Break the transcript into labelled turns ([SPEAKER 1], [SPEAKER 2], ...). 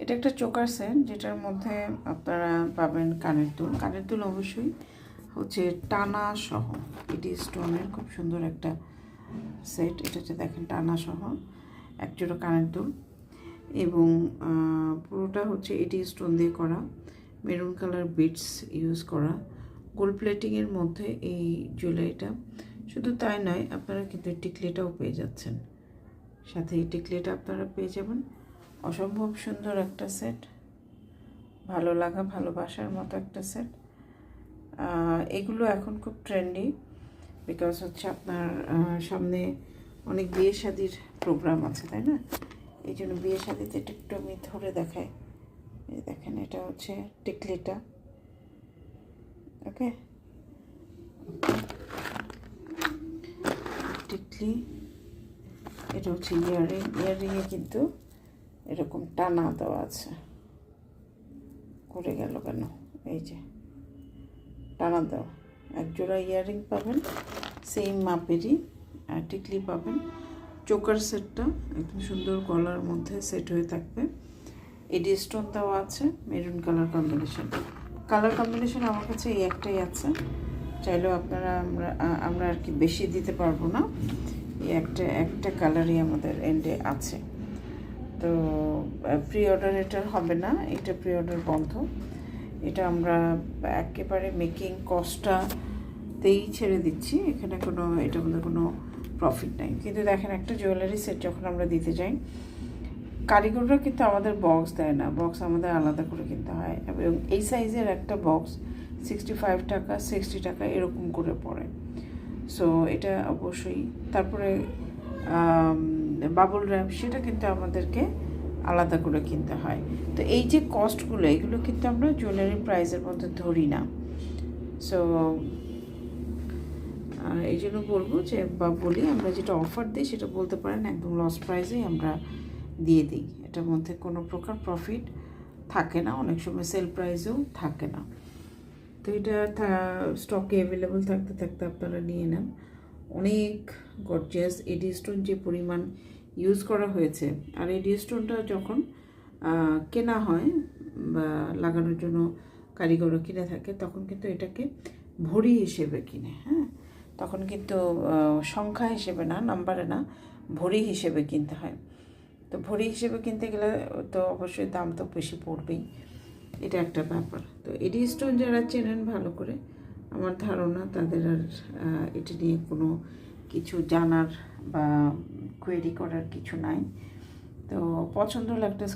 [SPEAKER 1] এটা একটা choker set, যেটার মধ্যে আপনারা পাবেন কানের দুল অবশ্যই হচ্ছে টানা সহ। এটি স্টোনের খুব সুন্দর একটা সেট। এটাতে দেখেন টানা সহ এক জোড়া কানের দুল, এবং পুরোটা হচ্ছে এটি স্টোন দিয়ে করা, মেরুন কালার বিটস ইউজ করা, গোল্ড প্লেটিংয়ের মধ্যে এই জুয়েলারিটা। শুধু তাই নয়, আপনারা কিন্তু টিকলিটাও পেয়ে যাচ্ছেন, সাথে এই টিকলিটা আপনারা পেয়ে যাবেন। অসম্ভব সুন্দর একটা সেট, ভালো লাগা ভালোবাসার মতো একটা সেট। এগুলো এখন খুব ট্রেন্ডি, বিকজ হচ্ছে আপনার সামনে অনেক বিয়ে শাদির প্রোগ্রাম আছে, তাই না? এই জন্য বিয়ে শাদিতে একটু আমি ধরে দেখাই। এই দেখেন, এটা হচ্ছে টিকলিটা। ওকে, টিকলি। এটা হচ্ছে ইয়াররিংয়ে কিন্তু এরকম টানা দেওয়া আছে। করে গেল কেন? এই যে টানা দেওয়া এক জোড়া ইয়াররিং পাবেন, সেম মাপেরই টিকলি পাবেন। চোকার সেটটা একদম সুন্দর গলার মধ্যে সেট হয়ে থাকবে। এডি স্টোন দেওয়া আছে, মেরুন কালার কম্বিনেশন আমার কাছে এই একটাই আছে। চাইলেও আপনারা আমরা আর কি বেশি দিতে পারবো না, এই একটা কালারই আমাদের এন্ডে আছে। তো প্রি অর্ডার এটার হবে না, এটা প্রি অর্ডার বন্ধ। এটা আমরা একেবারে মেকিং কস্টটাতেই ছেড়ে দিচ্ছি, এখানে কোনো এটার মধ্যে কোনো প্রফিট নাই। কিন্তু দেখেন, একটা জুয়েলারি সেট যখন আমরা দিতে যাই, কারিগররা কিন্তু আমাদের বক্স দেয় না, বক্স আমাদের আলাদা করে কিনতে হয়। এবং এই সাইজের একটা বক্স 65 টাকা 60 টাকা এরকম করে পড়ে। সো এটা অবশ্যই। তারপরে বাবল র্যাপ, সেটা কিন্তু আমাদেরকে আলাদা করে কিনতে হয়। তো এই যে কস্টগুলো, এগুলো কিন্তু আমরা জুয়েলারি প্রাইসের মধ্যে ধরি না। সো এই জন্য বলবো যে, বা বলি, আমরা যেটা অফার দিই সেটা বলতে পারেন একদম লস প্রাইসেই আমরা দিয়ে দিই। এটার মধ্যে কোনো প্রকার প্রফিট থাকে না, অনেক সময় সেল প্রাইসেও থাকে না। তো এটা স্টকে অ্যাভেলেবল থাকতে থাকতে আপনারা নিয়ে নেন। অনেক গর্জিয়াস এডি স্টোন যে পরিমাণ ইউজ করা হয়েছে, আর এডি স্টোনটা যখন কেনা হয় বা লাগানোর জন্য কারিগররা কিনে থাকে, তখন কিন্তু এটাকে ভরি হিসেবে কিনে, হ্যাঁ, তখন কিন্তু সংখ্যা হিসেবে না, নাম্বারে না, ভরি হিসেবে কিনতে হয়। তো ভরি হিসেবে কিনতে গেলে তো অবশ্যই দাম তো বেশি পড়বেই, এটা একটা ব্যাপার। তো এডি স্টোন যারা চেনেন ভালো করে, আমার ধারণা তাদের আর এটা নিয়ে কোনো কিছু জানার বা কোয়েরি করার কিছু নাই। তো পছন্দ হলে একটা